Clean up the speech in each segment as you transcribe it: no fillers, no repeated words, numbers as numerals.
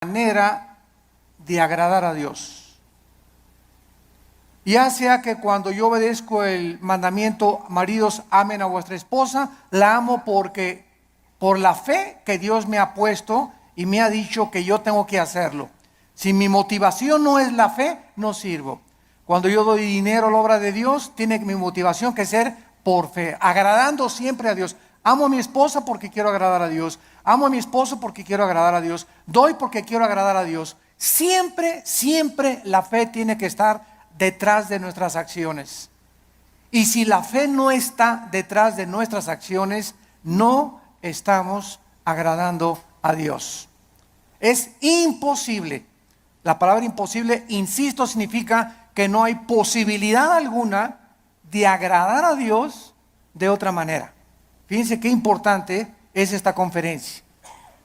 manera de agradar a Dios. Ya sea que cuando yo obedezco el mandamiento, maridos, amen a vuestra esposa, la amo porque por la fe que Dios me ha puesto y me ha dicho que yo tengo que hacerlo. Si mi motivación no es la fe, no sirvo. Cuando yo doy dinero a la obra de Dios, tiene mi motivación que ser por fe, agradando siempre a Dios. Amo a mi esposa porque quiero agradar a Dios. Amo a mi esposo porque quiero agradar a Dios. Doy porque quiero agradar a Dios. Siempre, siempre la fe tiene que estar detrás de nuestras acciones. Y si la fe no está detrás de nuestras acciones, no estamos agradando a Dios. Es imposible. La palabra imposible, insisto, significa que no hay posibilidad alguna de agradar a Dios de otra manera. Fíjense qué importante es esta conferencia.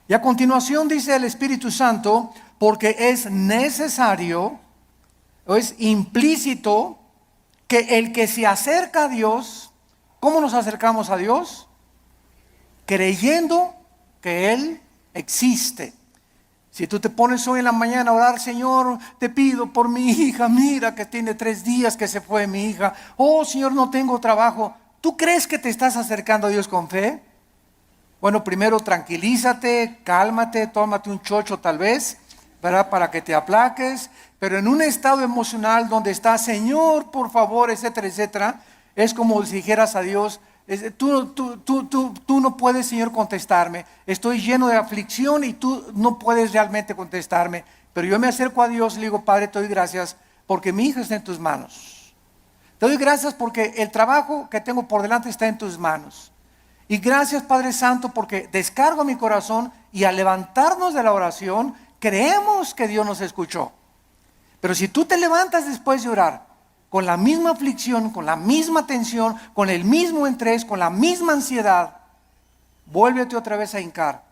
Y a continuación dice el Espíritu Santo, porque es necesario, o es implícito, que el que se acerca a Dios, ¿cómo nos acercamos a Dios? Creyendo que Él existe. Si tú te pones hoy en la mañana a orar, Señor, te pido por mi hija, mira que tiene 3 días que se fue mi hija. Oh, Señor, no tengo trabajo. ¿Tú crees que te estás acercando a Dios con fe? Bueno, primero tranquilízate, cálmate, tómate un chocho tal vez, ¿verdad? Para que te aplaques. Pero en un estado emocional donde estás, Señor, por favor, etcétera, etcétera, es como si dijeras a Dios, tú no puedes, Señor, contestarme. Estoy lleno de aflicción y tú no puedes realmente contestarme. Pero yo me acerco a Dios y le digo, Padre, te doy gracias porque mi hija está en tus manos. Te doy gracias porque el trabajo que tengo por delante está en tus manos. Y gracias, Padre Santo, porque descargo mi corazón y al levantarnos de la oración, creemos que Dios nos escuchó. Pero si tú te levantas después de orar, con la misma aflicción, con la misma tensión, con el mismo estrés, con la misma ansiedad, vuélvete otra vez a hincar,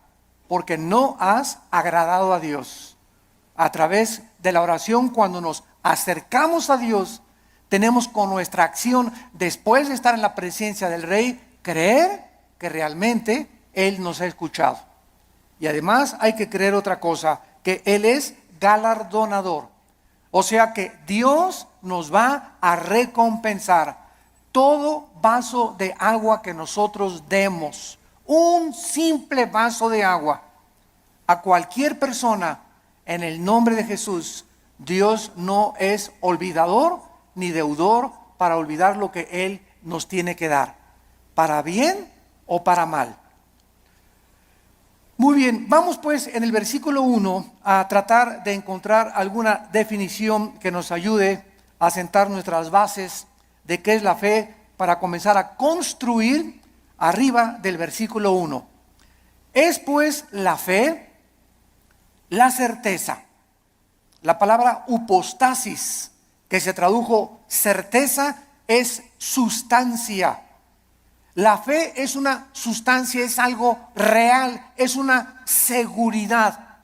porque no has agradado a Dios. A través de la oración, cuando nos acercamos a Dios, tenemos con nuestra acción, después de estar en la presencia del Rey, creer que realmente Él nos ha escuchado. Y además hay que creer otra cosa, que Él es galardonador. O sea que Dios nos va a recompensar todo vaso de agua que nosotros demos. Un simple vaso de agua a cualquier persona en el nombre de Jesús. Dios no es olvidador ni deudor para olvidar lo que Él nos tiene que dar, para bien o para mal. Muy bien, vamos pues en el versículo 1 a tratar de encontrar alguna definición que nos ayude a sentar nuestras bases de qué es la fe para comenzar a construir arriba del versículo 1. Es pues la fe, la certeza. La palabra upostasis, que se tradujo certeza, es sustancia. La fe es una sustancia, es algo real, es una seguridad.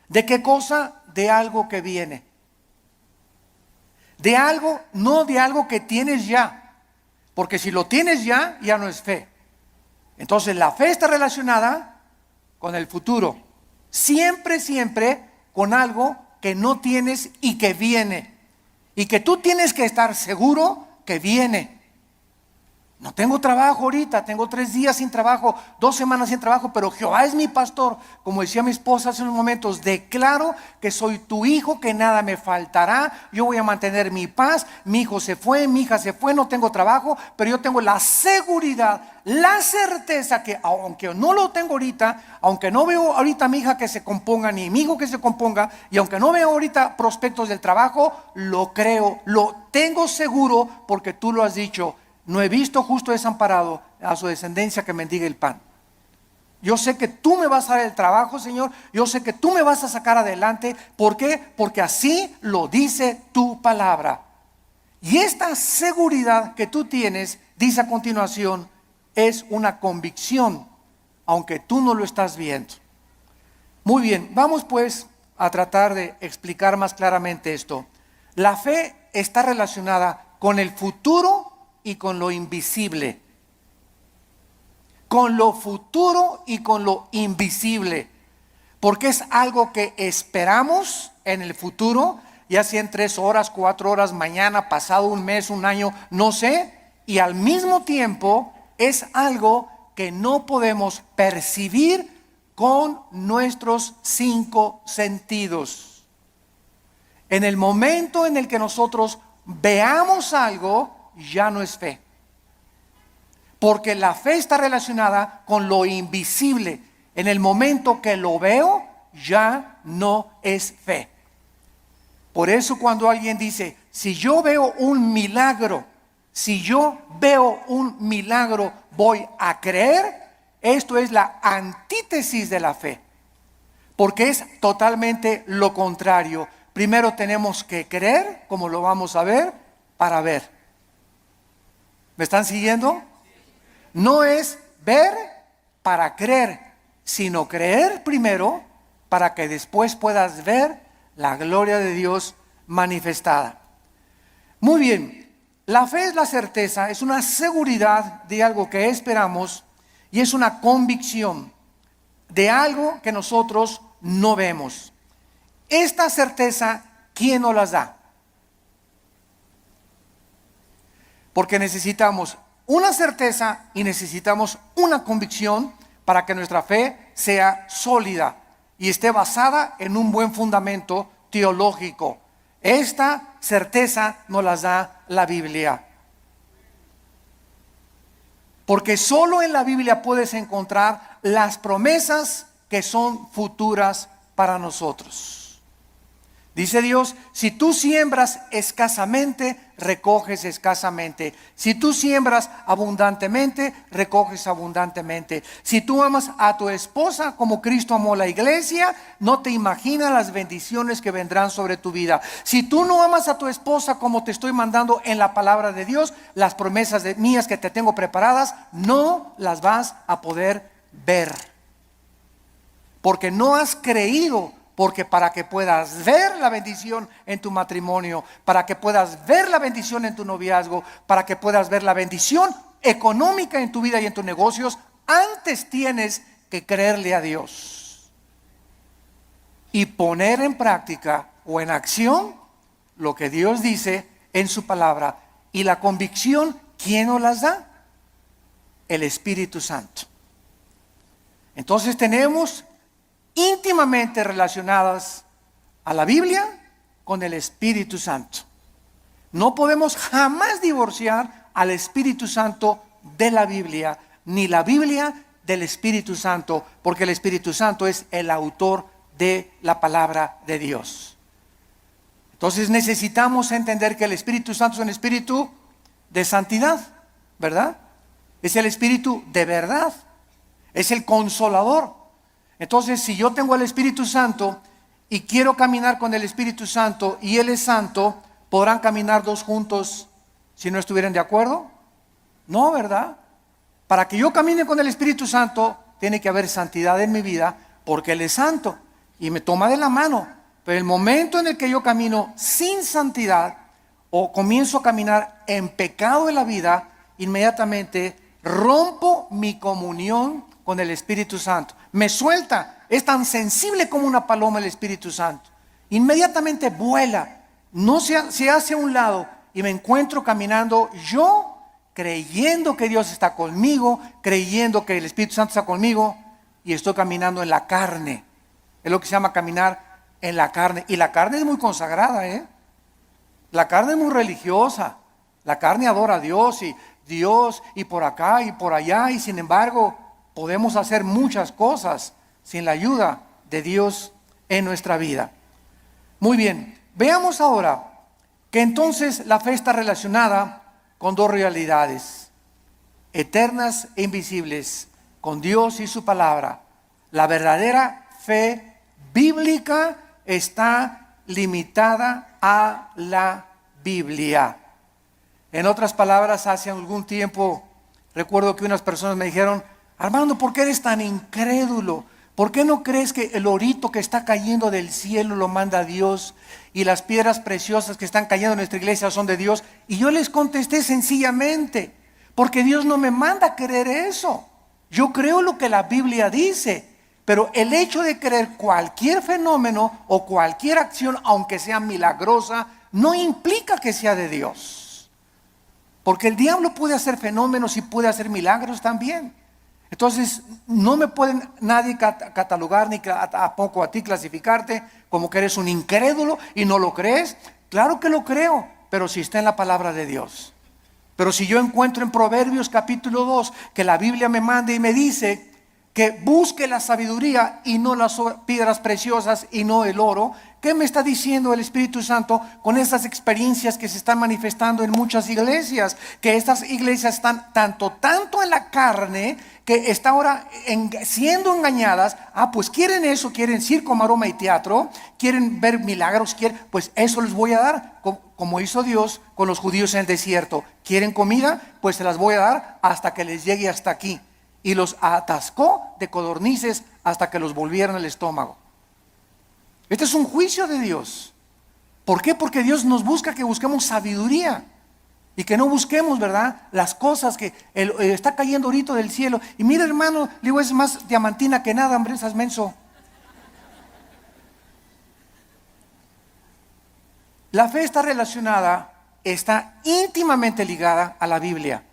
¿De qué cosa? De algo que viene. De algo, no de algo que tienes ya. Porque si lo tienes ya, ya no es fe. Entonces la fe está relacionada con el futuro. Siempre, siempre con algo que no tienes y que viene. Y que tú tienes que estar seguro que viene. No tengo trabajo ahorita, tengo 3 días sin trabajo, 2 semanas sin trabajo, pero Jehová es mi pastor. Como decía mi esposa hace unos momentos, declaro que soy tu hijo, que nada me faltará, yo voy a mantener mi paz. Mi hijo se fue, mi hija se fue, no tengo trabajo, pero yo tengo la seguridad, la certeza que aunque no lo tengo ahorita, aunque no veo ahorita a mi hija que se componga, ni mi hijo que se componga, y aunque no veo ahorita prospectos del trabajo, lo creo, lo tengo seguro porque tú lo has dicho. No he visto justo desamparado a su descendencia que mendigue el pan. Yo sé que tú me vas a dar el trabajo, Señor. Yo sé que tú me vas a sacar adelante. ¿Por qué? Porque así lo dice tu palabra. Y esta seguridad que tú tienes, dice a continuación, es una convicción, aunque tú no lo estás viendo. Muy bien, vamos pues a tratar de explicar más claramente esto. La fe está relacionada con el futuro y con lo invisible. Con lo futuro y con lo invisible. porque es algo que esperamos en el futuro, ya sea en 3 horas, 4 horas, mañana, pasado un mes, un año, no sé, y al mismo tiempo es algo que no podemos percibir con nuestros 5 sentidos. En el momento en el que nosotros veamos algo, ya no es fe. Porque la fe está relacionada con lo invisible. En el momento que lo veo, ya no es fe. Por eso cuando alguien dice, si yo veo un milagro, voy a creer, esto es la antítesis de la fe. Porque es totalmente lo contrario. Primero tenemos que creer, como lo vamos a ver, para ver. ¿Me están siguiendo? No es ver para creer, sino creer primero para que después puedas ver la gloria de Dios manifestada. Muy bien, la fe es la certeza, es una seguridad de algo que esperamos y es una convicción de algo que nosotros no vemos. Esta certeza, ¿quién nos las da? Porque necesitamos una certeza y necesitamos una convicción para que nuestra fe sea sólida y esté basada en un buen fundamento teológico. Esta certeza nos la da la Biblia. Porque solo en la Biblia puedes encontrar las promesas que son futuras para nosotros. Dice Dios, si tú siembras escasamente, recoges escasamente. Si tú siembras abundantemente, recoges abundantemente. Si tú amas a tu esposa como Cristo amó la iglesia, no te imaginas las bendiciones que vendrán sobre tu vida. Si tú no amas a tu esposa como te estoy mandando en la palabra de Dios, las promesas mías que te tengo preparadas, no las vas a poder ver. Porque no has creído. Porque para que puedas ver la bendición en tu matrimonio, para que puedas ver la bendición en tu noviazgo, para que puedas ver la bendición económica en tu vida y en tus negocios, antes tienes que creerle a Dios y poner en práctica o en acción lo que Dios dice en su palabra. Y la convicción, ¿quién nos las da? El Espíritu Santo. Entonces tenemos íntimamente relacionadas a la Biblia con el Espíritu Santo. No podemos jamás divorciar al Espíritu Santo de la Biblia, ni la Biblia del Espíritu Santo, porque el Espíritu Santo es el autor de la palabra de Dios. Entonces necesitamos entender que el Espíritu Santo es un espíritu de santidad, ¿verdad? Es el espíritu de verdad, es el consolador. Entonces, si yo tengo el Espíritu Santo y quiero caminar con el Espíritu Santo y Él es santo, ¿podrán caminar dos juntos si no estuvieran de acuerdo? No, ¿verdad? Para que yo camine con el Espíritu Santo, tiene que haber santidad en mi vida, porque Él es santo y me toma de la mano. Pero el momento en el que yo camino sin santidad o comienzo a caminar en pecado en la vida, inmediatamente rompo mi comunión con el Espíritu Santo. Me suelta, es tan sensible como una paloma el Espíritu Santo. Inmediatamente vuela, no se hace a un lado y me encuentro caminando yo creyendo que Dios está conmigo, creyendo que el Espíritu Santo está conmigo y estoy caminando en la carne. Es lo que se llama caminar en la carne. Y la carne es muy consagrada, ¿eh? La carne es muy religiosa. La carne adora a Dios y por acá y por allá, y sin embargo podemos hacer muchas cosas sin la ayuda de Dios en nuestra vida. Muy bien, veamos ahora que entonces la fe está relacionada con dos realidades eternas e invisibles, con Dios y su palabra. La verdadera fe bíblica está limitada a la Biblia. En otras palabras, hace algún tiempo recuerdo que unas personas me dijeron: Armando, ¿por qué eres tan incrédulo? ¿Por qué no crees que el orito que está cayendo del cielo lo manda Dios y las piedras preciosas que están cayendo en nuestra iglesia son de Dios? Y yo les contesté sencillamente, porque Dios no me manda a creer eso. Yo creo lo que la Biblia dice, Pero el hecho de creer cualquier fenómeno o cualquier acción, aunque sea milagrosa, no implica que sea de Dios. Porque el diablo puede hacer fenómenos y puede hacer milagros también. Entonces, no me pueden nadie catalogar, ni tampoco a ti clasificarte como que eres un incrédulo y no lo crees. Claro que lo creo, pero si está en la palabra de Dios. Pero si yo encuentro en Proverbios capítulo 2 que la Biblia me manda y me dice que busque la sabiduría y no las piedras preciosas y no el oro, ¿qué me está diciendo el Espíritu Santo con estas experiencias que se están manifestando en muchas iglesias? Que estas iglesias están tanto en la carne, que está ahora siendo engañadas. Pues quieren eso, quieren circo, maroma y teatro, quieren ver milagros, pues eso les voy a dar, como hizo Dios con los judíos en el desierto. ¿Quieren comida? Pues se las voy a dar hasta que les llegue hasta aquí. Y los atascó de codornices hasta que los volvieron el estómago. Este es un juicio de Dios. ¿Por qué? Porque Dios nos busca que busquemos sabiduría y que no busquemos, ¿verdad?, las cosas que está cayendo ahorita del cielo. Y mira, hermano, le digo, es más diamantina que nada, hombre, estás menso. La fe está relacionada, está íntimamente ligada a la Biblia.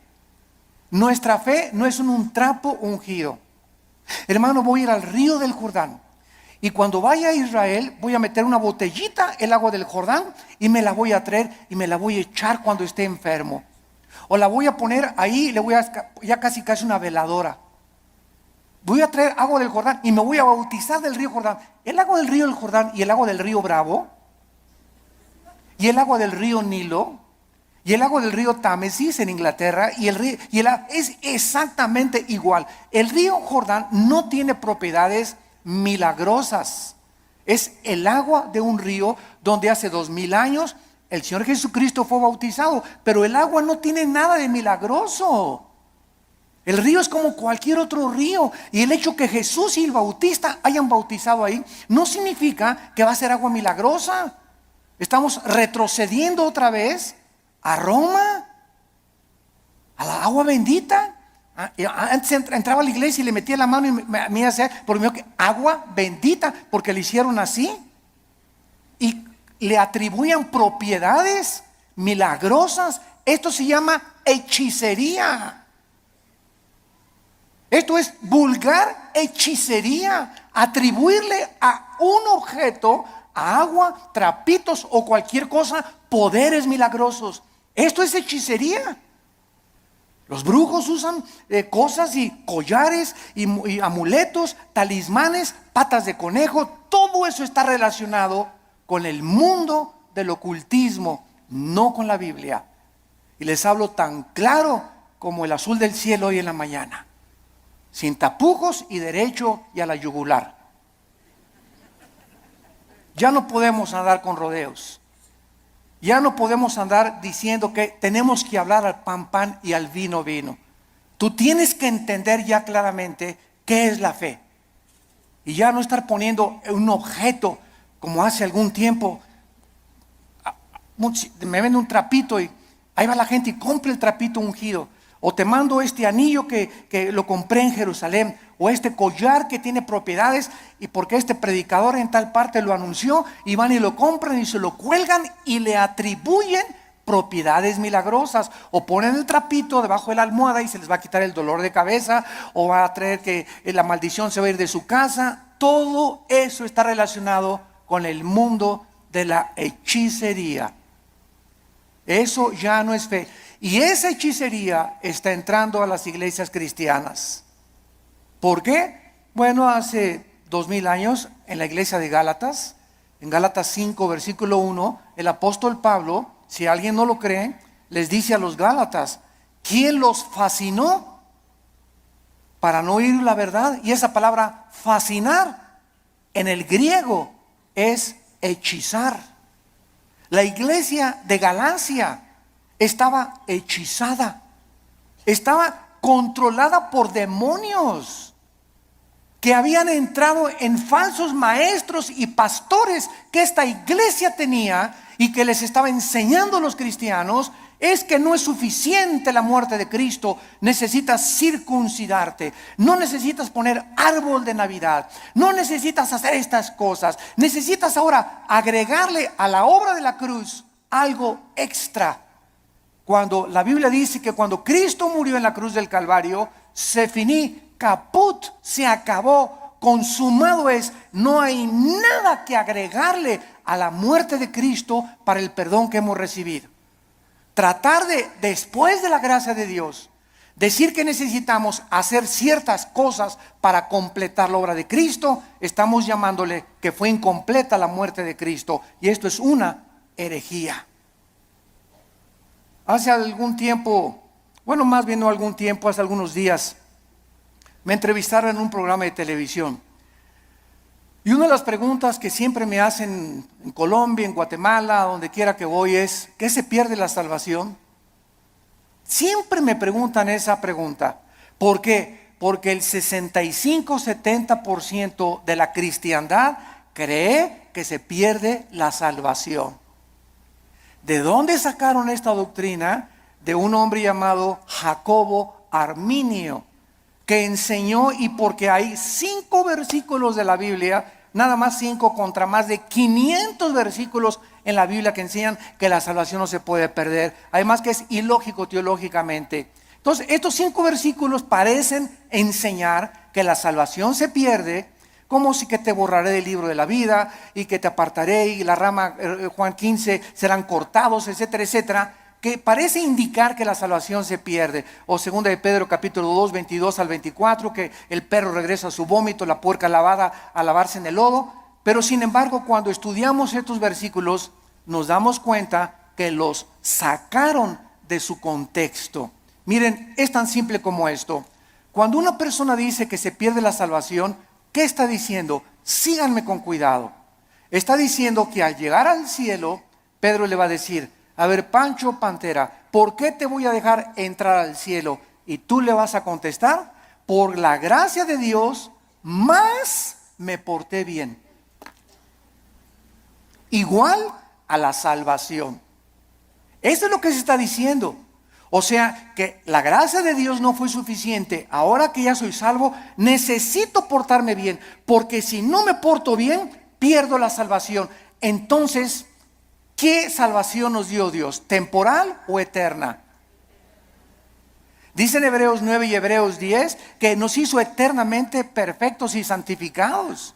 Nuestra fe no es un trapo ungido. Hermano, voy a ir al río del Jordán. Y cuando vaya a Israel, voy a meter una botellita el agua del Jordán y me la voy a traer y me la voy a echar cuando esté enfermo. O la voy a poner ahí, ya casi una veladora. Voy a traer agua del Jordán y me voy a bautizar del río Jordán. El agua del río del Jordán y el agua del río Bravo y el agua del río Nilo y el agua del río Támesis en Inglaterra es exactamente igual. El río Jordán no tiene propiedades milagrosas. Es el agua de un río donde hace 2000 años el Señor Jesucristo fue bautizado, pero el agua no tiene nada de milagroso. El río es como cualquier otro río, y el hecho que Jesús y el Bautista hayan bautizado ahí no significa que va a ser agua milagrosa. Estamos retrocediendo otra vez a Roma, a la agua bendita. Antes entraba a la iglesia y le metía la mano y me hacía por mí que agua bendita, porque le hicieron así y le atribuían propiedades milagrosas. Esto se llama hechicería. Esto es vulgar hechicería, atribuirle a un objeto, a agua, trapitos o cualquier cosa, poderes milagrosos. Esto es hechicería. Los brujos usan cosas y collares y amuletos, talismanes, patas de conejo. Todo eso está relacionado con el mundo del ocultismo, no con la Biblia. Y les hablo tan claro como el azul del cielo hoy en la mañana, sin tapujos y derecho y a la yugular. Ya no podemos andar con rodeos. Ya no podemos andar diciendo que tenemos que hablar al pan pan y al vino vino. Tú tienes que entender ya claramente qué es la fe. Y ya no estar poniendo un objeto como hace algún tiempo. Me venden un trapito y ahí va la gente y compra el trapito ungido. O te mando este anillo que lo compré en Jerusalén. O este collar que tiene propiedades y porque este predicador en tal parte lo anunció, y van y lo compran y se lo cuelgan y le atribuyen propiedades milagrosas. O ponen el trapito debajo de la almohada y se les va a quitar el dolor de cabeza, o va a traer que la maldición se va a ir de su casa. Todo eso está relacionado con el mundo de la hechicería. Eso ya no es fe. Y esa hechicería está entrando a las iglesias cristianas. ¿Por qué? Bueno, hace 2000 años en la iglesia de Gálatas, en Gálatas 5, versículo 1, el apóstol Pablo, si alguien no lo cree, les dice a los Gálatas, ¿quién los fascinó para no oír la verdad? Y esa palabra fascinar en el griego es hechizar. La iglesia de Galacia estaba hechizada, estaba controlada por demonios que habían entrado en falsos maestros y pastores que esta iglesia tenía y que les estaba enseñando a los cristianos Es que no es suficiente la muerte de Cristo, necesitas circuncidarte, no necesitas poner árbol de Navidad, no necesitas hacer estas cosas, necesitas ahora agregarle a la obra de la cruz algo extra. Cuando la Biblia dice que cuando Cristo murió en la cruz del Calvario, se finí, caput, se acabó, consumado es, no hay nada que agregarle a la muerte de Cristo para el perdón que hemos recibido. Tratar de, después de la gracia de Dios, decir que necesitamos hacer ciertas cosas para completar la obra de Cristo, estamos llamándole que fue incompleta la muerte de Cristo, y esto es una herejía. Hace algún tiempo, bueno, más bien no algún tiempo, hace algunos días, me entrevistaron en un programa de televisión. Y una de las preguntas que siempre me hacen en Colombia, en Guatemala, donde quiera que voy es, ¿qué se pierde la salvación? Siempre me preguntan esa pregunta. ¿Por qué? Porque el 65-70% de la cristiandad cree que se pierde la salvación. ¿De dónde sacaron esta doctrina? De un hombre llamado Jacobo Arminio, que enseñó, y porque hay 5 versículos de la Biblia, nada más 5 contra más de 500 versículos en la Biblia que enseñan que la salvación no se puede perder, además que es ilógico teológicamente. Entonces estos 5 versículos parecen enseñar que la salvación se pierde, como si que te borraré del libro de la vida y que te apartaré y la rama, Juan 15, serán cortados, etcétera, etcétera, que parece indicar que la salvación se pierde. O 2 de Pedro capítulo 2, 22 al 24, que el perro regresa a su vómito, la puerca lavada a lavarse en el lodo. Pero sin embargo, cuando estudiamos estos versículos, nos damos cuenta que los sacaron de su contexto. Miren, es tan simple como esto. Cuando una persona dice que se pierde la salvación, ¿qué está diciendo? Síganme con cuidado. Está diciendo que al llegar al cielo, Pedro le va a decir: a ver, Pancho Pantera, ¿por qué te voy a dejar entrar al cielo? Y tú le vas a contestar: por la gracia de Dios, más me porté bien. Igual a la salvación. Eso es lo que se está diciendo. O sea, que la gracia de Dios no fue suficiente. Ahora que ya soy salvo, necesito portarme bien, porque si no me porto bien, pierdo la salvación. Entonces, ¿qué salvación nos dio Dios? ¿Temporal o eterna? Dice en Hebreos 9 y Hebreos 10 que nos hizo eternamente perfectos y santificados.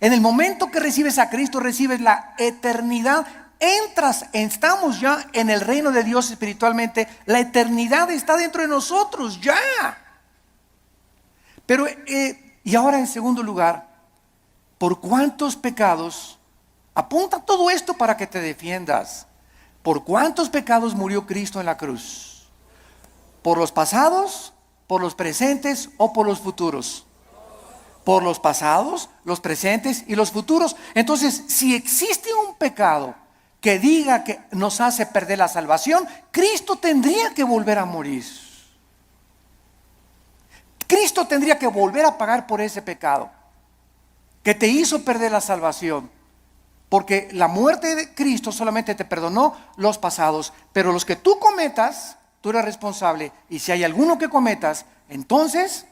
En el momento que recibes a Cristo, recibes la eternidad. Estamos ya en el reino de Dios espiritualmente. La eternidad está dentro de nosotros ya. Pero, y ahora en segundo lugar, ¿por cuántos pecados? Apunta todo esto para que te defiendas. ¿Por cuántos pecados murió Cristo en la cruz? ¿Por los pasados, por los presentes o por los futuros? Por los pasados, los presentes y los futuros. Entonces, si existe un pecado que diga que nos hace perder la salvación, Cristo tendría que volver a morir. Cristo tendría que volver a pagar por ese pecado que te hizo perder la salvación. Porque la muerte de Cristo solamente te perdonó los pasados, pero los que tú cometas, tú eres responsable. Y si hay alguno que cometas, entonces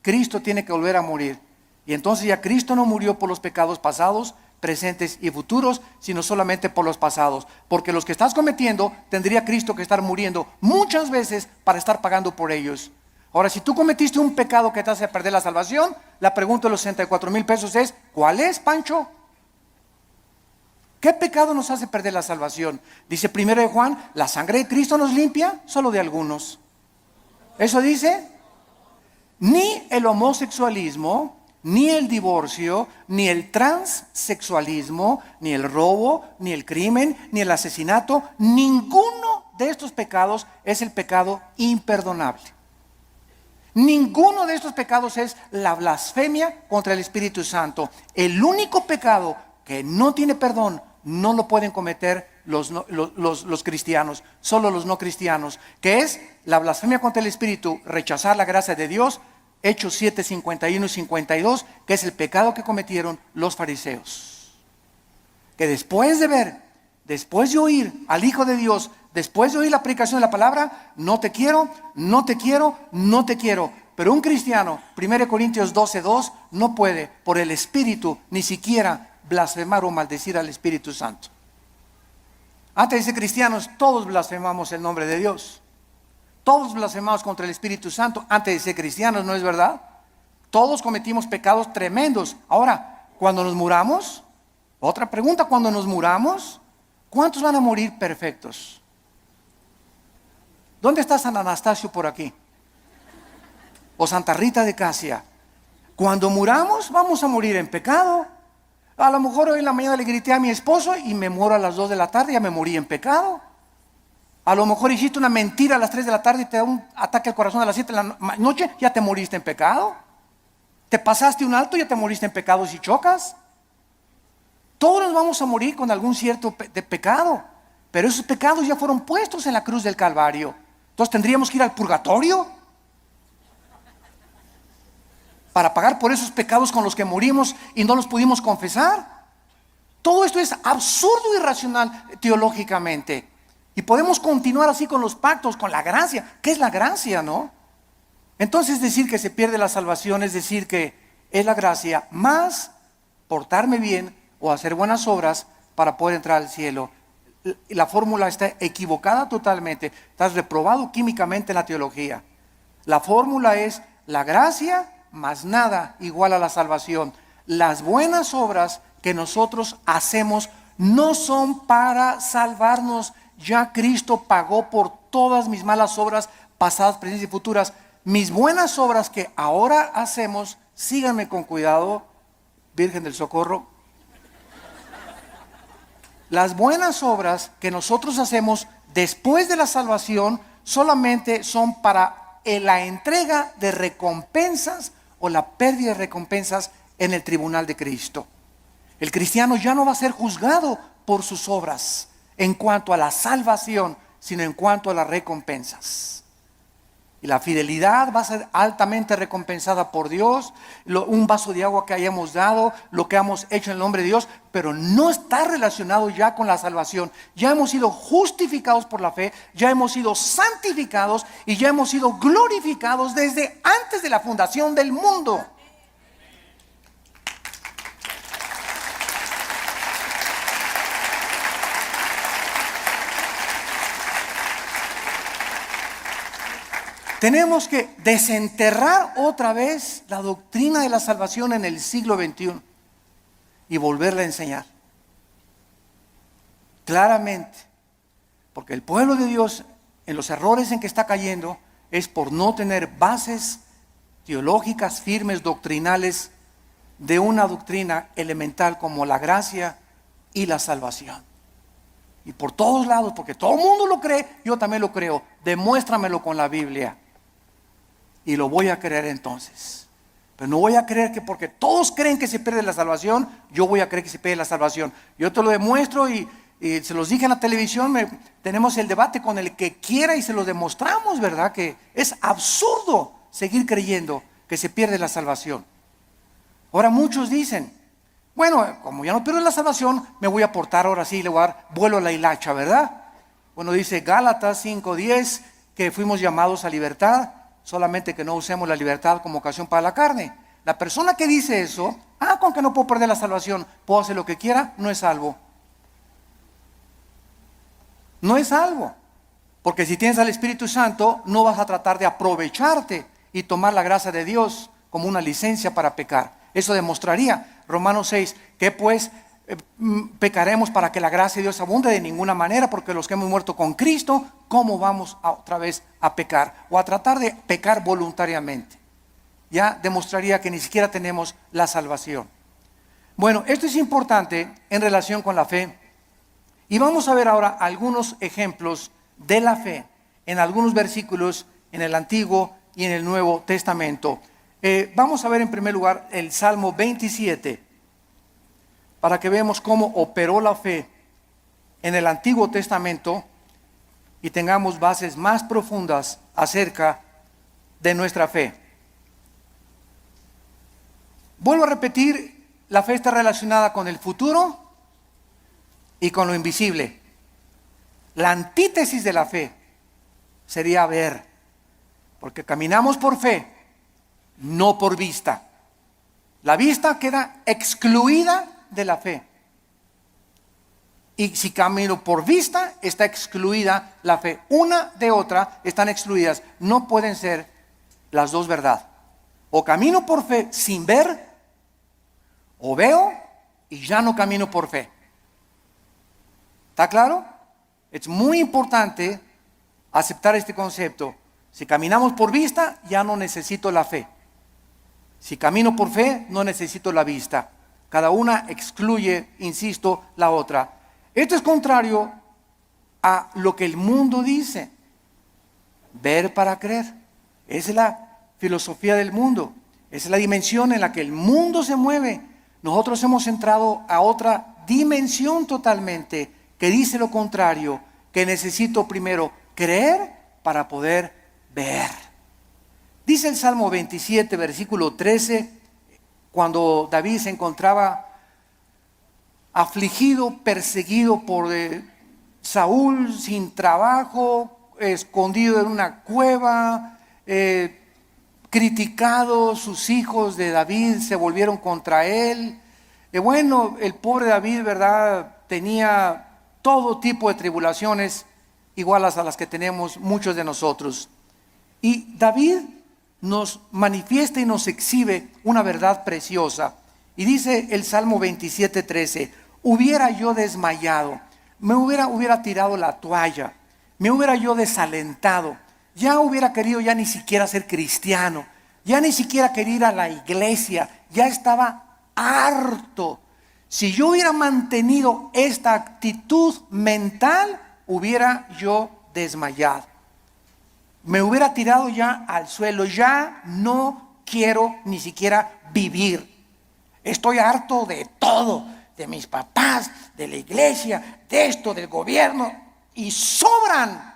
Cristo tiene que volver a morir. Y entonces ya Cristo no murió por los pecados pasados, presentes y futuros, sino solamente por los pasados. Porque los que estás cometiendo, tendría Cristo que estar muriendo muchas veces para estar pagando por ellos. Ahora, si tú cometiste un pecado que te hace perder la salvación, la pregunta de los 64,000 pesos es: ¿cuál es, Pancho? ¿Qué pecado nos hace perder la salvación? Dice 1 de Juan, ¿la sangre de Cristo nos limpia? Solo de algunos. Eso dice. Ni el homosexualismo, ni el divorcio, ni el transexualismo, ni el robo, ni el crimen, ni el asesinato, ninguno de estos pecados es el pecado imperdonable. Ninguno de estos pecados es la blasfemia contra el Espíritu Santo. El único pecado que no tiene perdón no lo pueden cometer los cristianos, solo los no cristianos, que es la blasfemia contra el Espíritu, rechazar la gracia de Dios. Hechos 7, 51 y 52, que es el pecado que cometieron los fariseos. Que después de oír al Hijo de Dios Después de oír la predicación de la palabra, no te quiero, no te quiero, no te quiero. Pero un cristiano, 1 Corintios 12:2, no puede por el Espíritu ni siquiera blasfemar o maldecir al Espíritu Santo. Antes de ser cristianos, todos blasfemamos el nombre de Dios. Todos blasfemamos contra el Espíritu Santo antes de ser cristianos, ¿no es verdad? Todos cometimos pecados tremendos. Ahora, cuando nos muramos, otra pregunta, cuando nos muramos, ¿cuántos van a morir perfectos? ¿Dónde está San Anastasio por aquí? O Santa Rita de Casia. Cuando muramos, vamos a morir en pecado. A lo mejor hoy en la mañana le grité a mi esposo y me muero a las 2 de la tarde, ya me morí en pecado. A lo mejor hiciste una mentira a las 3 de la tarde y te da un ataque al corazón a las 7 de la noche, ya te moriste en pecado. Te pasaste un alto, ya te moriste en pecado si chocas. Todos nos vamos a morir con algún cierto de pecado, pero esos pecados ya fueron puestos en la cruz del Calvario. Entonces tendríamos que ir al purgatorio para pagar por esos pecados con los que morimos y no los pudimos confesar. Todo esto es absurdo y irracional teológicamente. Y podemos continuar así con los pactos, con la gracia. ¿Qué es la gracia, no? Entonces decir que se pierde la salvación es decir que es la gracia más portarme bien o hacer buenas obras para poder entrar al cielo. La fórmula está equivocada totalmente. Estás reprobado químicamente en la teología. La fórmula es la gracia más nada igual a la salvación. Las buenas obras que nosotros hacemos no son para salvarnos. Ya Cristo pagó por todas mis malas obras pasadas, presentes y futuras. Mis buenas obras que ahora hacemos, síganme con cuidado, Virgen del Socorro. Las buenas obras que nosotros hacemos después de la salvación solamente son para la entrega de recompensas o la pérdida de recompensas en el tribunal de Cristo. El cristiano ya no va a ser juzgado por sus obras en cuanto a la salvación, sino en cuanto a las recompensas. Y la fidelidad va a ser altamente recompensada por Dios. Un vaso de agua que hayamos dado, lo que hemos hecho en el nombre de Dios, pero no está relacionado ya con la salvación. Ya hemos sido justificados por la fe, ya hemos sido santificados y ya hemos sido glorificados desde antes de la fundación del mundo. Tenemos que desenterrar otra vez la doctrina de la salvación en el siglo XXI y volverla a enseñar claramente, porque el pueblo de Dios en los errores en que está cayendo es por no tener bases teológicas firmes, doctrinales, de una doctrina elemental como la gracia y la salvación. Y por todos lados, porque todo el mundo lo cree, yo también lo creo. Demuéstramelo con la Biblia y lo voy a creer entonces. Pero no voy a creer que porque todos creen que se pierde la salvación, yo voy a creer que se pierde la salvación. Yo te lo demuestro y se los dije en la televisión, tenemos el debate con el que quiera y se lo demostramos, ¿verdad? Que es absurdo seguir creyendo que se pierde la salvación. Ahora muchos dicen, bueno, como ya no pierdo la salvación, me voy a portar ahora sí, le voy a dar vuelo a la hilacha, ¿verdad? Bueno, dice Gálatas 5:10 que fuimos llamados a libertad, solamente que no usemos la libertad como ocasión para la carne. La persona que dice eso, con que no puedo perder la salvación, puedo hacer lo que quiera, no es salvo. No es salvo. Porque si tienes al Espíritu Santo, no vas a tratar de aprovecharte y tomar la gracia de Dios como una licencia para pecar. Eso demostraría, Romanos 6, que pues pecaremos para que la gracia de Dios abunde de ninguna manera, porque los que hemos muerto con Cristo, ¿cómo vamos otra vez a pecar? O a tratar de pecar voluntariamente. Ya demostraría que ni siquiera tenemos la salvación. Bueno, esto es importante en relación con la fe. Y vamos a ver ahora algunos ejemplos de la fe en algunos versículos en el Antiguo y en el Nuevo Testamento. Vamos a ver en primer lugar el Salmo 27, para que veamos cómo operó la fe en el Antiguo Testamento y tengamos bases más profundas acerca de nuestra fe. Vuelvo a repetir, la fe está relacionada con el futuro y con lo invisible. La antítesis de la fe sería ver, porque caminamos por fe, no por vista. La vista queda excluida de la fe. Y si camino por vista, está excluida la fe. Una de otra están excluidas. No pueden ser las dos verdad. O camino por fe sin ver, o veo y ya no camino por fe. ¿Está claro? Es muy importante aceptar este concepto. Si caminamos por vista, ya no necesito la fe. Si camino por fe, no necesito la vista. Cada una excluye, insisto, la otra. Esto es contrario a lo que el mundo dice. Ver para creer. Esa es la filosofía del mundo. Esa es la dimensión en la que el mundo se mueve. Nosotros hemos entrado a otra dimensión totalmente que dice lo contrario, que necesito primero creer para poder ver. Dice el Salmo 27, versículo 13, cuando David se encontraba afligido, perseguido por Saúl, sin trabajo, escondido en una cueva, criticado, sus hijos de David se volvieron contra él. Bueno, el pobre David, ¿verdad?, tenía todo tipo de tribulaciones iguales a las que tenemos muchos de nosotros. Y David nos manifiesta y nos exhibe una verdad preciosa. Y dice el Salmo 27, 13, hubiera yo desmayado, me hubiera tirado la toalla, me hubiera yo desalentado, ya hubiera querido ya ni siquiera ser cristiano, ya ni siquiera quería ir a la iglesia, ya estaba harto. Si yo hubiera mantenido esta actitud mental, hubiera yo desmayado. Me hubiera tirado ya al suelo, ya no quiero ni siquiera vivir. Estoy harto de todo, de mis papás, de la iglesia, de esto, del gobierno. Y sobran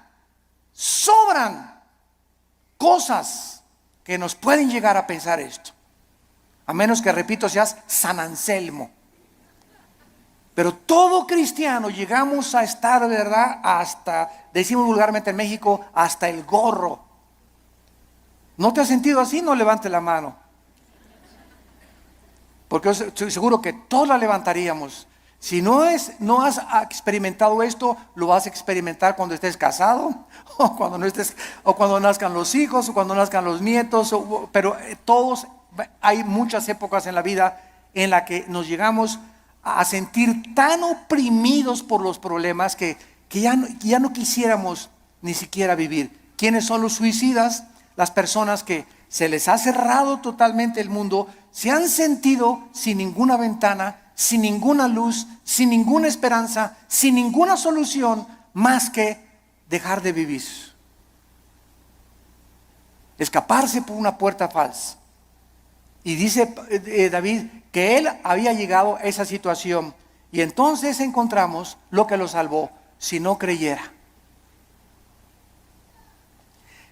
cosas que nos pueden llegar a pensar esto. A menos que, repito, seas San Anselmo. Pero todo cristiano llegamos a estar, ¿verdad?, hasta, decimos vulgarmente en México, hasta el gorro. ¿No te has sentido así? No levante la mano. Porque estoy seguro que todos la levantaríamos. Si no has experimentado esto, lo vas a experimentar cuando estés casado, o cuando no estés, o cuando nazcan los hijos, o cuando nazcan los nietos. Pero todos, hay muchas épocas en la vida en la que nos llegamos a sentir tan oprimidos por los problemas que ya no quisiéramos ni siquiera vivir. ¿Quiénes son los suicidas? Las personas que se les ha cerrado totalmente el mundo, se han sentido sin ninguna ventana, sin ninguna luz, sin ninguna esperanza, sin ninguna solución más que dejar de vivir. Escaparse por una puerta falsa. Y dice David que él había llegado a esa situación. Y entonces encontramos lo que lo salvó: si no creyera.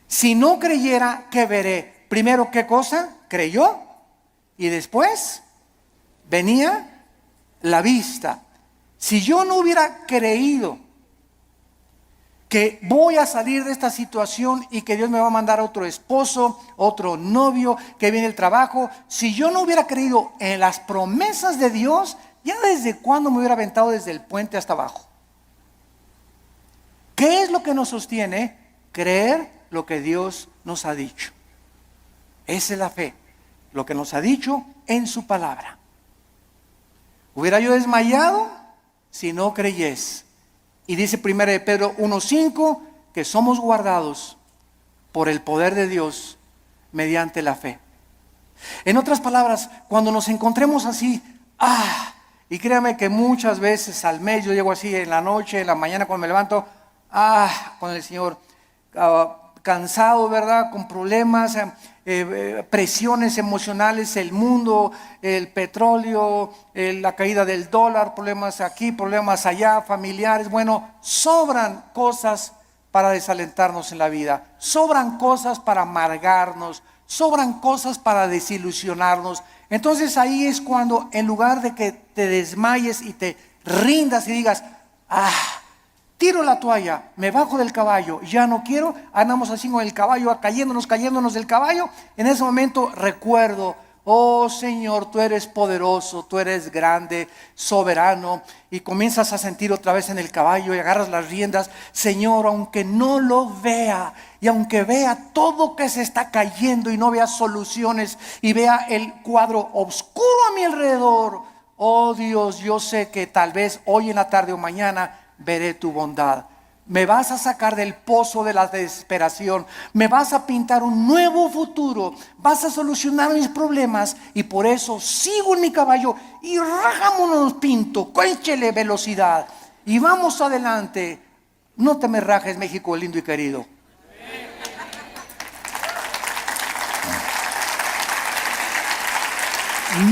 Si no creyera, ¿qué veré? Primero, ¿qué cosa? Creyó. Y después venía la vista. Si yo no hubiera creído que voy a salir de esta situación y que Dios me va a mandar otro esposo, otro novio, que viene el trabajo, si yo no hubiera creído en las promesas de Dios, ya desde cuándo me hubiera aventado desde el puente hasta abajo. ¿Qué es lo que nos sostiene? Creer lo que Dios nos ha dicho. Esa es la fe, lo que nos ha dicho en su palabra. Hubiera yo desmayado si no creyese. Y dice 1 Pedro 1:5 que somos guardados por el poder de Dios mediante la fe. En otras palabras, cuando nos encontremos así, y créame que muchas veces al mes yo llego así en la noche, en la mañana cuando me levanto, con el Señor, cansado, ¿verdad?, con problemas, presiones emocionales, el mundo, el petróleo, la caída del dólar, problemas aquí, problemas allá, familiares. Bueno, sobran cosas para desalentarnos en la vida, sobran cosas para amargarnos, sobran cosas para desilusionarnos. Entonces ahí es cuando, en lugar de que te desmayes y te rindas y digas, tiro la toalla, me bajo del caballo, ya no quiero, andamos así con el caballo, cayéndonos del caballo. En ese momento recuerdo, oh Señor, tú eres poderoso, tú eres grande, soberano, y comienzas a sentir otra vez en el caballo y agarras las riendas. Señor, aunque no lo vea, y aunque vea todo que se está cayendo y no vea soluciones y vea el cuadro oscuro a mi alrededor, oh Dios, yo sé que tal vez hoy en la tarde o mañana veré tu bondad. Me vas a sacar del pozo de la desesperación, me vas a pintar un nuevo futuro, vas a solucionar mis problemas, y por eso sigo en mi caballo y rajámonos pinto, échele velocidad y vamos adelante. No te me rajes, México lindo y querido.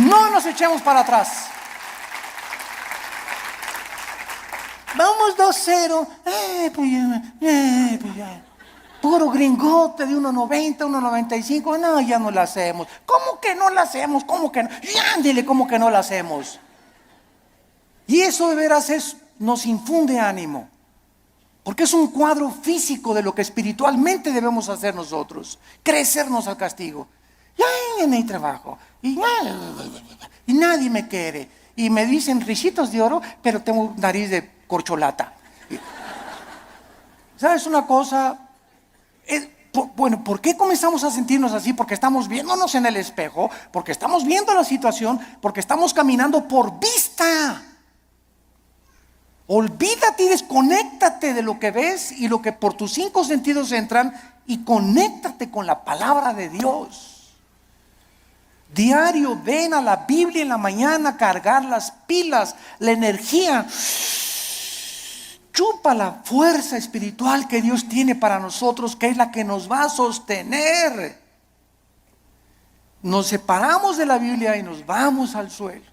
No nos echemos para atrás. Vamos 2-0. Pues ya. Puro gringote de 1.90, 1.95. No, ya no la hacemos. ¿Cómo que no la hacemos? ¿Cómo que no? Ya, ándele, ¿cómo que no la hacemos? Y eso de veras nos infunde ánimo. Porque es un cuadro físico de lo que espiritualmente debemos hacer nosotros. Crecernos al castigo. Ya no hay trabajo. Y nadie me quiere. Y me dicen risitos de oro, pero tengo nariz de corcholata. ¿Sabes una cosa? Bueno, ¿por qué comenzamos a sentirnos así? Porque estamos viéndonos en el espejo, porque estamos viendo la situación, porque estamos caminando por vista. Olvídate y desconéctate de lo que ves y lo que por tus 5 sentidos entran, y conéctate con la palabra de Dios. Diario ven a la Biblia en la mañana, cargar las pilas, la energía. Chupa la fuerza espiritual que Dios tiene para nosotros, que es la que nos va a sostener. Nos separamos de la Biblia y nos vamos al suelo.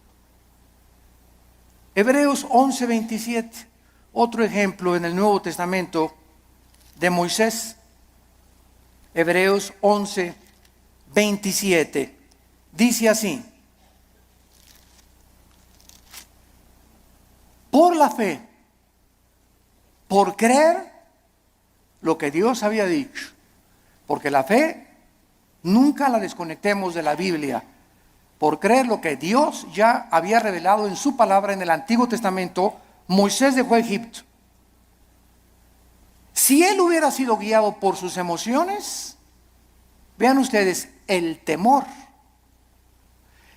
Hebreos 11:27, otro ejemplo en el Nuevo Testamento de Moisés. Hebreos 11:27 dice así: por la fe, por creer lo que Dios había dicho, porque la fe nunca la desconectemos de la Biblia. Por creer lo que Dios ya había revelado en su palabra en el Antiguo Testamento, Moisés dejó Egipto. Si él hubiera sido guiado por sus emociones, vean ustedes, el temor,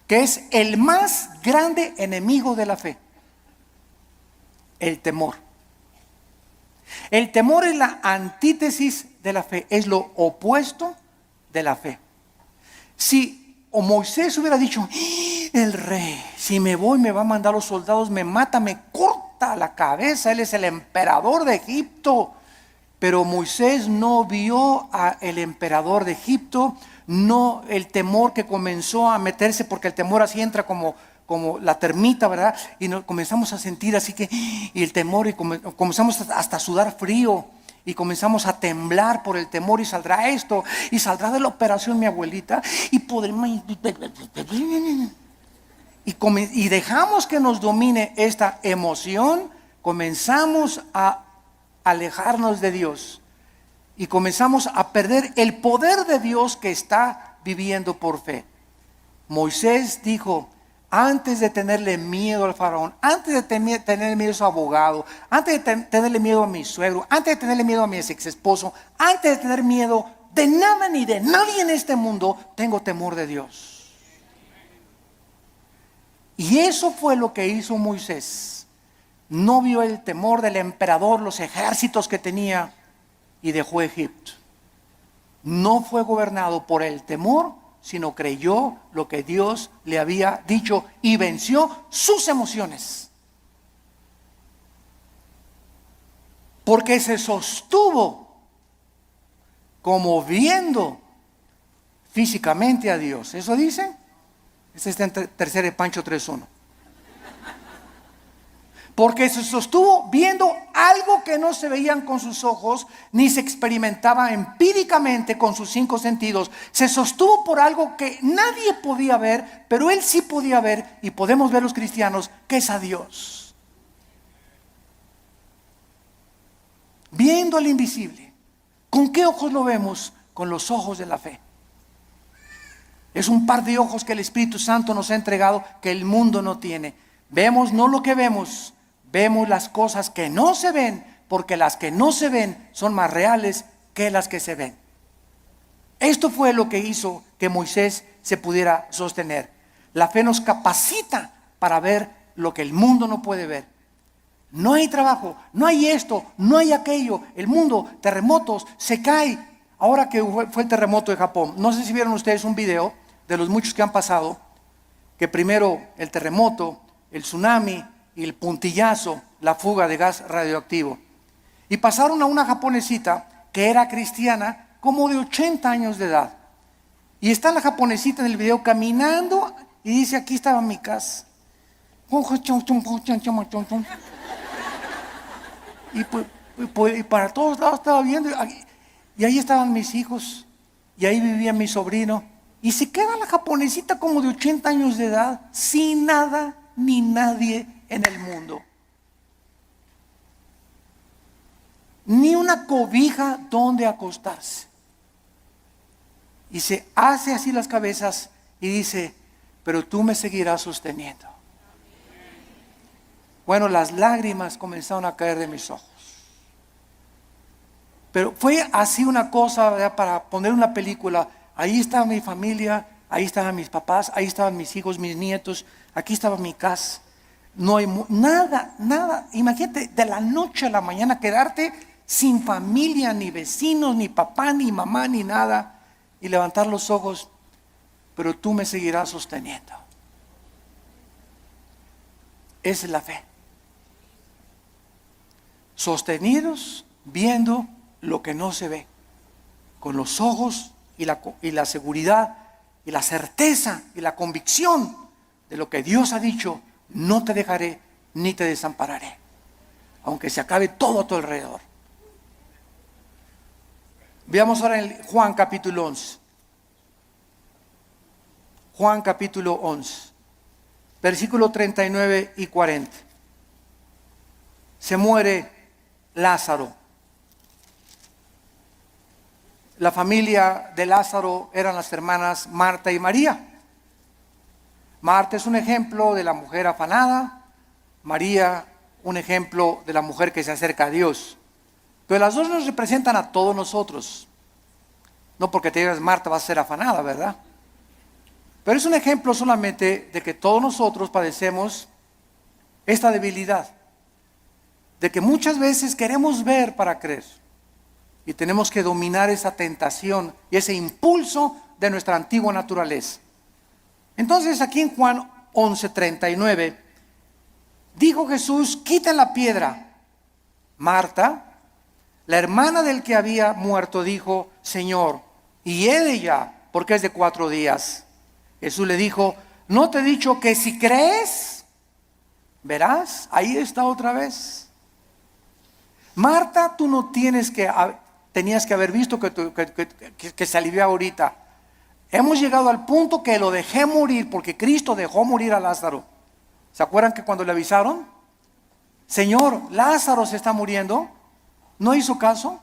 que es el más grande enemigo de la fe. El temor. El temor es la antítesis de la fe, es lo opuesto de la fe. Si Moisés hubiera dicho, el rey, si me voy me va a mandar los soldados, me mata, me corta la cabeza, él es el emperador de Egipto. Pero Moisés no vio al emperador de Egipto, no el temor que comenzó a meterse, porque el temor así entra como la termita, ¿verdad? Y comenzamos a sentir así que, y el temor, y comenzamos hasta a sudar frío, y comenzamos a temblar por el temor, y saldrá esto, y saldrá de la operación mi abuelita, y podremos, y dejamos que nos domine esta emoción, comenzamos a alejarnos de Dios, y comenzamos a perder el poder de Dios que está viviendo por fe. Moisés dijo, antes de tenerle miedo al faraón, antes de tenerle miedo a su abogado, antes de tenerle miedo a mi suegro, antes de tenerle miedo a mi ex esposo, antes de tener miedo de nada ni de nadie en este mundo, tengo temor de Dios. Y eso fue lo que hizo Moisés. No vio el temor del emperador, los ejércitos que tenía, y dejó Egipto. No fue gobernado por el temor, sino creyó lo que Dios le había dicho y venció sus emociones. Porque se sostuvo como viendo físicamente a Dios. ¿Eso dice? Este está en tercera de Pancho 3:1. Porque se sostuvo viendo algo que no se veían con sus ojos, ni se experimentaba empíricamente con sus 5 sentidos. Se sostuvo por algo que nadie podía ver, pero él sí podía ver, y podemos ver los cristianos, que es a Dios. viendo al invisible. ¿Con qué ojos lo vemos? Con los ojos de la fe. Es un par de ojos que el Espíritu Santo nos ha entregado que el mundo no tiene. Vemos no lo que vemos, vemos las cosas que no se ven, porque las que no se ven son más reales que las que se ven. Esto fue lo que hizo que Moisés se pudiera sostener. La fe nos capacita para ver lo que el mundo no puede ver. No hay trabajo, no hay esto, no hay aquello. El mundo, terremotos, se cae. Ahora que fue el terremoto de Japón, no sé si vieron ustedes un video de los muchos que han pasado, que primero el terremoto, el tsunami y el puntillazo, la fuga de gas radioactivo. Y pasaron a una japonesita que era cristiana, como de 80 años de edad. Y está la japonesita en el video caminando y dice, aquí estaba mi casa. Y para todos lados estaba viendo, y ahí estaban mis hijos, y ahí vivía mi sobrino. Y se queda la japonesita como de 80 años de edad, sin nada ni nadie en el mundo. Ni una cobija donde acostarse. Y se hace así las cabezas y dice, pero tú me seguirás sosteniendo. Bueno, las lágrimas comenzaron a caer de mis ojos. Pero fue así una cosa, ¿verdad? Para poner una película. Ahí estaba mi familia, ahí estaban mis papás, ahí estaban mis hijos, mis nietos, aquí estaba mi casa. No hay nada. Imagínate, de la noche a la mañana quedarte sin familia, ni vecinos, ni papá, ni mamá, ni nada. Y levantar los ojos, pero tú me seguirás sosteniendo. Esa es la fe. Sostenidos viendo lo que no se ve, con los ojos y la seguridad y la certeza y la convicción de lo que Dios ha dicho: no te dejaré ni te desampararé, aunque se acabe todo a tu alrededor. Veamos ahora en Juan capítulo 11. Juan capítulo 11, versículo 39 y 40. Se muere Lázaro. La familia de Lázaro eran las hermanas Marta y María. Marta es un ejemplo de la mujer afanada, María un ejemplo de la mujer que se acerca a Dios. Pero las dos nos representan a todos nosotros. No porque te digas Marta va a ser afanada, ¿verdad? Pero es un ejemplo solamente de que todos nosotros padecemos esta debilidad, de que muchas veces queremos ver para creer, y tenemos que dominar esa tentación y ese impulso de nuestra antigua naturaleza. Entonces aquí en Juan 11:39 dijo Jesús: quiten la piedra. Marta, la hermana del que había muerto, dijo: Señor, y he de ya, porque es de 4 días. Jesús le dijo: ¿no te he dicho que si crees, verás? Ahí está otra vez. Marta, tú no tenías que haber visto que se alivió ahorita. Hemos llegado al punto que lo dejé morir, porque Cristo dejó morir a Lázaro. ¿Se acuerdan que cuando le avisaron? Señor, Lázaro se está muriendo. No hizo caso.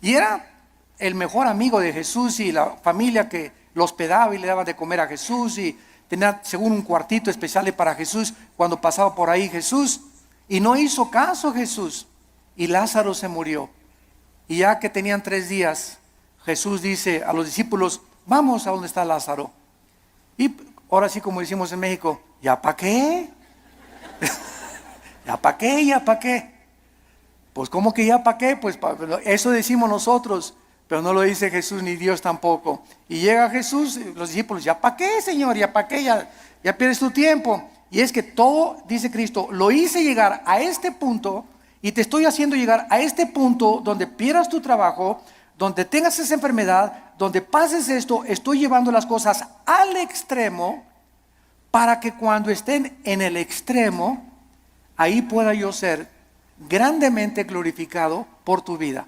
Y era el mejor amigo de Jesús y la familia que lo hospedaba y le daba de comer a Jesús, y tenía según un cuartito especial para Jesús cuando pasaba por ahí Jesús. Y no hizo caso Jesús, y Lázaro se murió. Y ya que tenían 3 días, Jesús dice a los discípulos: vamos a donde está Lázaro. Y ahora sí, como decimos en México, ¿ya para qué? ¿Ya para qué? ¿Ya para qué? Pues ¿cómo que ya para qué? Pues eso decimos nosotros, pero no lo dice Jesús ni Dios tampoco. Y llega Jesús, los discípulos: ¿ya para qué, Señor? ¿Ya para qué? Ya pierdes tu tiempo. Y es que todo, dice Cristo, lo hice llegar a este punto, y te estoy haciendo llegar a este punto donde pierdas tu trabajo, donde tengas esa enfermedad, donde pases esto. Estoy llevando las cosas al extremo para que cuando estén en el extremo, ahí pueda yo ser grandemente glorificado por tu vida.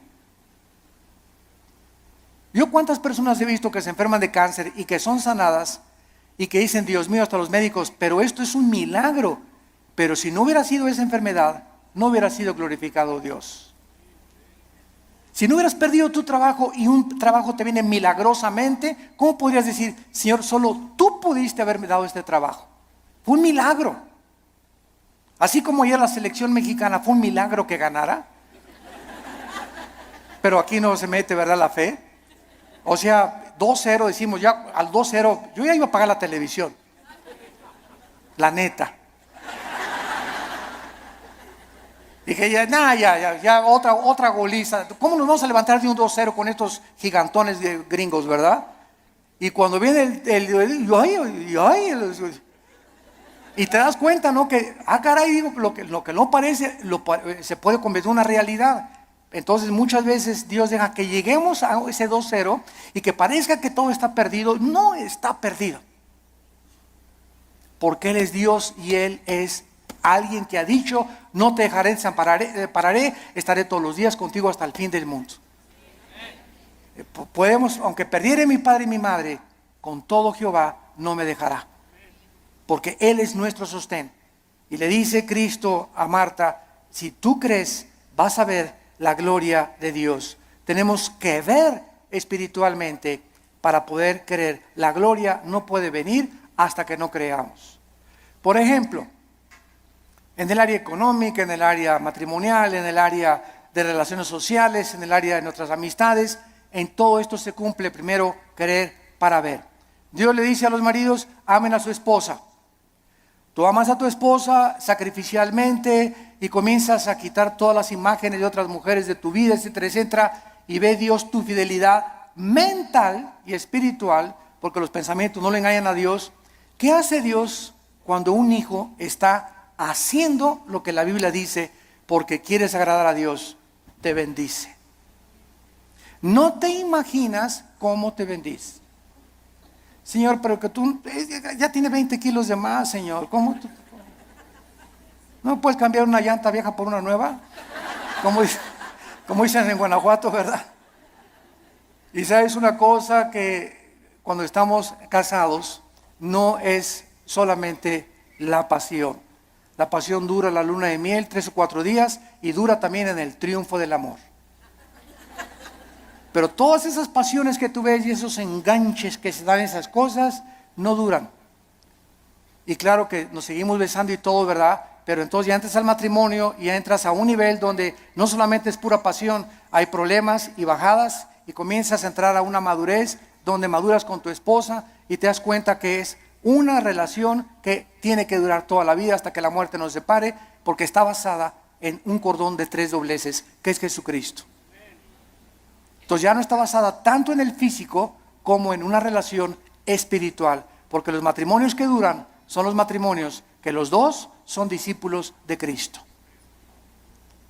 Yo cuántas personas he visto que se enferman de cáncer y que son sanadas y que dicen: Dios mío, hasta los médicos, pero esto es un milagro. Pero si no hubiera sido esa enfermedad, no hubiera sido glorificado Dios. Si no hubieras perdido tu trabajo y un trabajo te viene milagrosamente, ¿cómo podrías decir, Señor, solo tú pudiste haberme dado este trabajo? Fue un milagro. Así como ayer la selección mexicana fue un milagro que ganara. Pero aquí no se mete, ¿verdad?, la fe. O sea, 2-0 decimos, ya al 2-0, yo ya iba a pagar la televisión. La neta. Dije, ya, otra goliza. ¿Cómo nos vamos a levantar de un 2-0 con estos gigantones de gringos, verdad? Y cuando viene y te das cuenta, ¿no? Que, caray, digo, lo que no parece, se puede convertir en una realidad. Entonces muchas veces Dios deja que lleguemos a ese 2-0 y que parezca que todo está perdido. No está perdido. Porque Él es Dios y Él es alguien que ha dicho, no te dejaré, desampararé, estaré todos los días contigo hasta el fin del mundo. Podemos, aunque perdiere mi padre y mi madre, con todo Jehová no me dejará. Porque Él es nuestro sostén. Y le dice Cristo a Marta, si tú crees, vas a ver la gloria de Dios. Tenemos que ver espiritualmente para poder creer. La gloria no puede venir hasta que no creamos. Por ejemplo, en el área económica, en el área matrimonial, en el área de relaciones sociales, en el área de nuestras amistades, en todo esto se cumple primero creer para ver. Dios le dice a los maridos, amen a su esposa. Tú amas a tu esposa sacrificialmente y comienzas a quitar todas las imágenes de otras mujeres de tu vida, etcétera, etcétera, y ve Dios tu fidelidad mental y espiritual, porque los pensamientos no le engañan a Dios. ¿Qué hace Dios cuando un hijo está haciendo lo que la Biblia dice porque quieres agradar a Dios? Te bendice. No te imaginas cómo te bendice. Señor, pero que tú ya tiene 20 kilos de más, Señor. ¿Cómo tú? ¿No puedes cambiar una llanta vieja por una nueva? Como dicen en Guanajuato, ¿verdad? Y sabes una cosa, que cuando estamos casados no es solamente la pasión. La pasión dura la luna de miel 3 o 4 días y dura también en el triunfo del amor. Pero todas esas pasiones que tú ves y esos enganches que se dan esas cosas no duran. Y claro que nos seguimos besando y todo, ¿verdad? Pero entonces ya entras al matrimonio y ya entras a un nivel donde no solamente es pura pasión, hay problemas y bajadas y comienzas a entrar a una madurez donde maduras con tu esposa y te das cuenta que es una relación que tiene que durar toda la vida hasta que la muerte nos separe, porque está basada en un cordón de 3 dobleces, que es Jesucristo. Entonces ya no está basada tanto en el físico como en una relación espiritual, porque los matrimonios que duran son los matrimonios que los dos son discípulos de Cristo.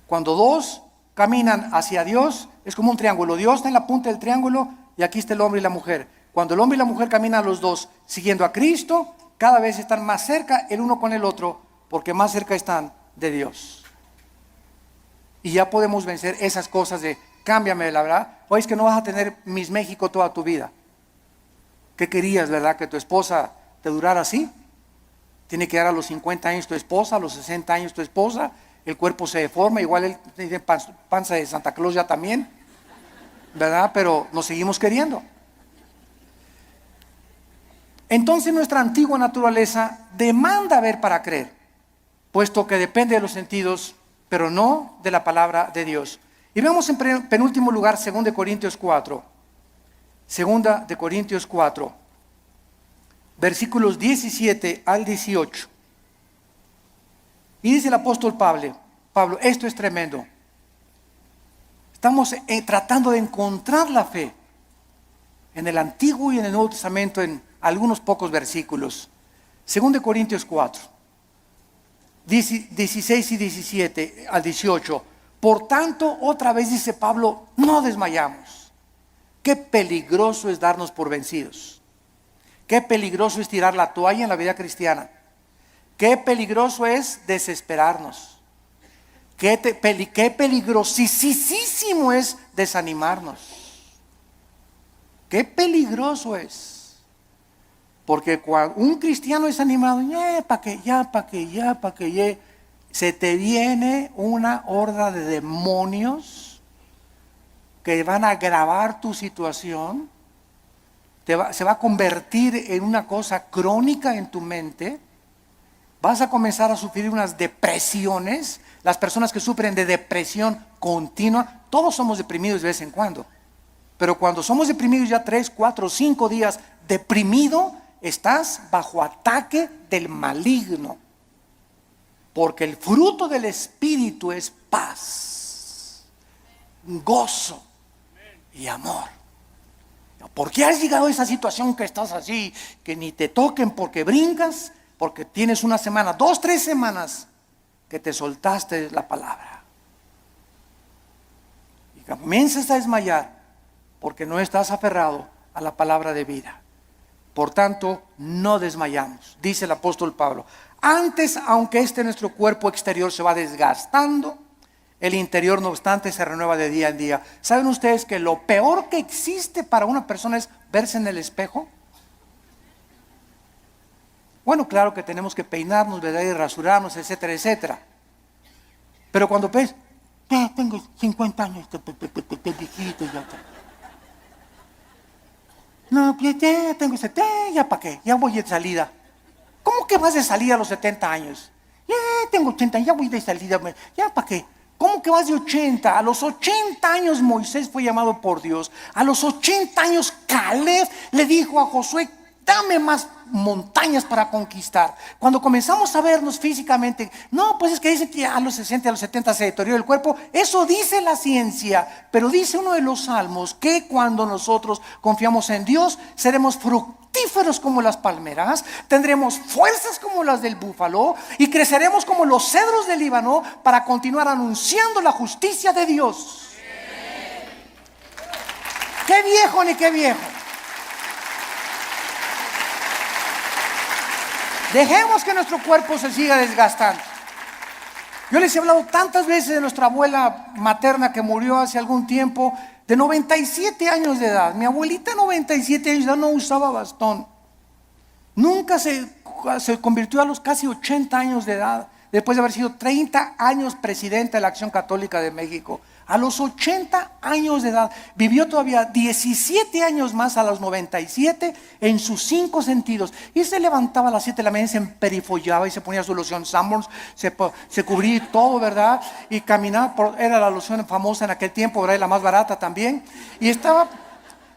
Cuando dos caminan hacia Dios, es como un triángulo. Dios está en la punta del triángulo y aquí está el hombre y la mujer. Cuando el hombre y la mujer caminan los dos siguiendo a Cristo, cada vez están más cerca el uno con el otro, porque más cerca están de Dios. Y ya podemos vencer esas cosas de cámbiame, la verdad. Oye, es que no vas a tener Miss México toda tu vida. ¿Qué querías, verdad? ¿Que tu esposa te durara así? Tiene que dar a los 50 años tu esposa, a los 60 años tu esposa, el cuerpo se deforma, igual él tiene panza de Santa Claus ya también, ¿verdad? Pero nos seguimos queriendo. Entonces nuestra antigua naturaleza demanda ver para creer, puesto que depende de los sentidos, pero no de la palabra de Dios. Y vemos en penúltimo lugar 2 Corintios 4. 2 Corintios 4, versículos 17 al 18. Y dice el apóstol Pablo, esto es tremendo. Estamos tratando de encontrar la fe en el Antiguo y en el Nuevo Testamento en algunos pocos versículos. 2 Corintios 4, 16 y 17 al 18. Por tanto, otra vez dice Pablo, no desmayamos. Qué peligroso es darnos por vencidos. Qué peligroso es tirar la toalla en la vida cristiana. Qué peligroso es desesperarnos. Qué peligrosísimo es desanimarnos. Qué peligroso es. Porque cuando un cristiano es animado, pa' que se te viene una horda de demonios que van a agravar tu situación, se va a convertir en una cosa crónica en tu mente. Vas a comenzar a sufrir unas depresiones. Las personas que sufren de depresión continua, todos somos deprimidos de vez en cuando. Pero cuando somos deprimidos ya 3, 4, 5 días deprimido, estás bajo ataque del maligno. Porque el fruto del Espíritu es paz, gozo y amor. ¿Por qué has llegado a esa situación que estás así, que ni te toquen porque brincas? Porque tienes una semana, 2, 3 semanas que te soltaste la palabra. Y comienzas a desmayar porque no estás aferrado a la palabra de vida. Por tanto, no desmayamos, dice el apóstol Pablo. Antes, aunque nuestro cuerpo exterior se va desgastando, el interior, no obstante, se renueva de día en día. ¿Saben ustedes que lo peor que existe para una persona es verse en el espejo? Bueno, claro que tenemos que peinarnos, ¿verdad? Y rasurarnos, etcétera, etcétera. Pero cuando ves, ya tengo 50 años, viejito, ya. No, ya tengo 70, ya para qué, ya voy de salida. ¿Cómo que vas de salida a los 70 años? Ya tengo 80, ya voy de salida, ya para qué. ¿Cómo que vas de 80? A los 80 años Moisés fue llamado por Dios. A los 80 años Caleb le dijo a Josué, dame más montañas para conquistar. Cuando comenzamos a vernos físicamente, no, pues es que dicen que a los 60, a los 70 se deteriora el cuerpo. Eso dice la ciencia, pero dice uno de los salmos que cuando nosotros confiamos en Dios, seremos fructíferos como las palmeras, tendremos fuerzas como las del búfalo y creceremos como los cedros del Líbano para continuar anunciando la justicia de Dios. ¡Qué viejo ni qué viejo! Dejemos que nuestro cuerpo se siga desgastando. Yo les he hablado tantas veces de nuestra abuela materna que murió hace algún tiempo, de 97 años de edad. Mi abuelita, 97 años de edad, no usaba bastón. Nunca se convirtió a los casi 80 años de edad, después de haber sido 30 años presidenta de la Acción Católica de México. A los 80 años de edad, vivió todavía 17 años más a los 97 en sus 5 sentidos. Y se levantaba a las 7 de la mañana, se emperifollaba y se ponía su loción Sanborns, se cubría todo, ¿verdad? Y caminaba, era la loción famosa en aquel tiempo, ¿verdad? Y la más barata también. Y estaba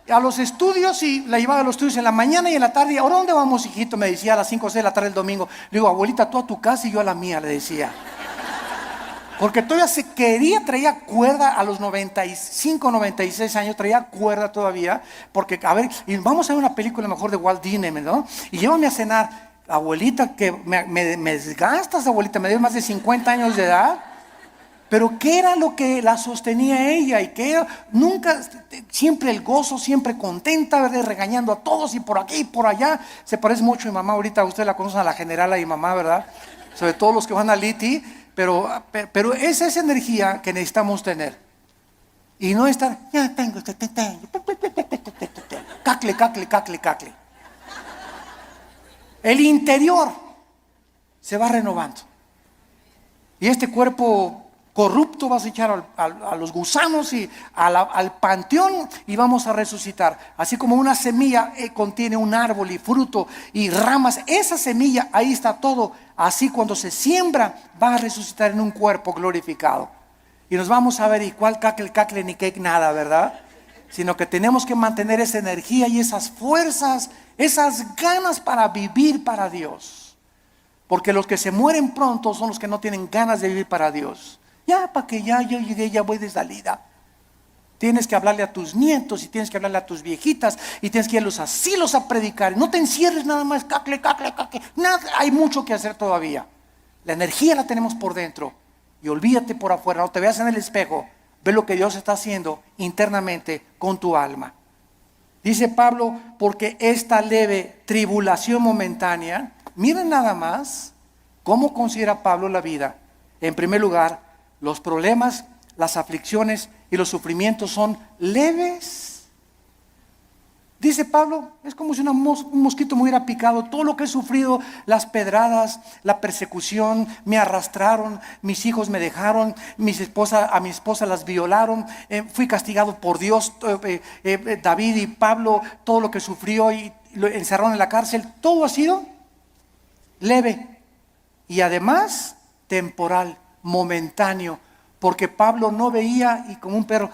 a los estudios y la llevaba a los estudios en la mañana y en la tarde. ¿Ahora dónde vamos, hijito? Me decía a las 5 o 6 de la tarde el domingo. Le digo, abuelita, tú a tu casa y yo a la mía, le decía. Porque todavía traía cuerda a los 95, 96 años, traía cuerda todavía. Porque, a ver, y vamos a ver una película mejor de Walt Disney, ¿no? Y llévame a cenar. Abuelita, que me desgastas, abuelita, me dio más de 50 años de edad. Pero ¿qué era lo que la sostenía ella? Y que nunca, siempre el gozo, siempre contenta, ¿verdad? Regañando a todos y por aquí y por allá. Se parece mucho a mi mamá, ahorita ustedes la conocen, a la generala y mamá, ¿verdad? Sobre todo los que van a Liti. Pero esa es energía que necesitamos tener. Y no estar, ya tengo, cacle, cacle, cacle, cacle. El interior se va renovando. Y este cuerpo corrupto vas a echar a los gusanos y al panteón y vamos a resucitar. Así como una semilla contiene un árbol y fruto y ramas, esa semilla, ahí está todo. Así cuando se siembra va a resucitar en un cuerpo glorificado. Y nos vamos a ver, y cuál cacle, ni qué nada, ¿verdad? Sino que tenemos que mantener esa energía y esas fuerzas, esas ganas para vivir para Dios. Porque los que se mueren pronto son los que no tienen ganas de vivir para Dios. Ya, para que ya yo llegué, ya voy de salida. Tienes que hablarle a tus nietos y tienes que hablarle a tus viejitas y tienes que ir a los asilos a predicar. No te encierres nada más, cacle, cacle, cacle. Nada, hay mucho que hacer todavía. La energía la tenemos por dentro. Y olvídate por afuera, no te veas en el espejo. Ve lo que Dios está haciendo internamente con tu alma. Dice Pablo, porque esta leve tribulación momentánea, miren nada más cómo considera Pablo la vida. En primer lugar, los problemas, las aflicciones y los sufrimientos son leves. Dice Pablo, es como si un mosquito me hubiera picado. Todo lo que he sufrido, las pedradas, la persecución, me arrastraron, mis hijos me dejaron, a mi esposa las violaron, fui castigado por Dios. David y Pablo, todo lo que sufrió y lo encerraron en la cárcel, todo ha sido leve y además temporal, momentáneo, porque Pablo no veía y como un perro.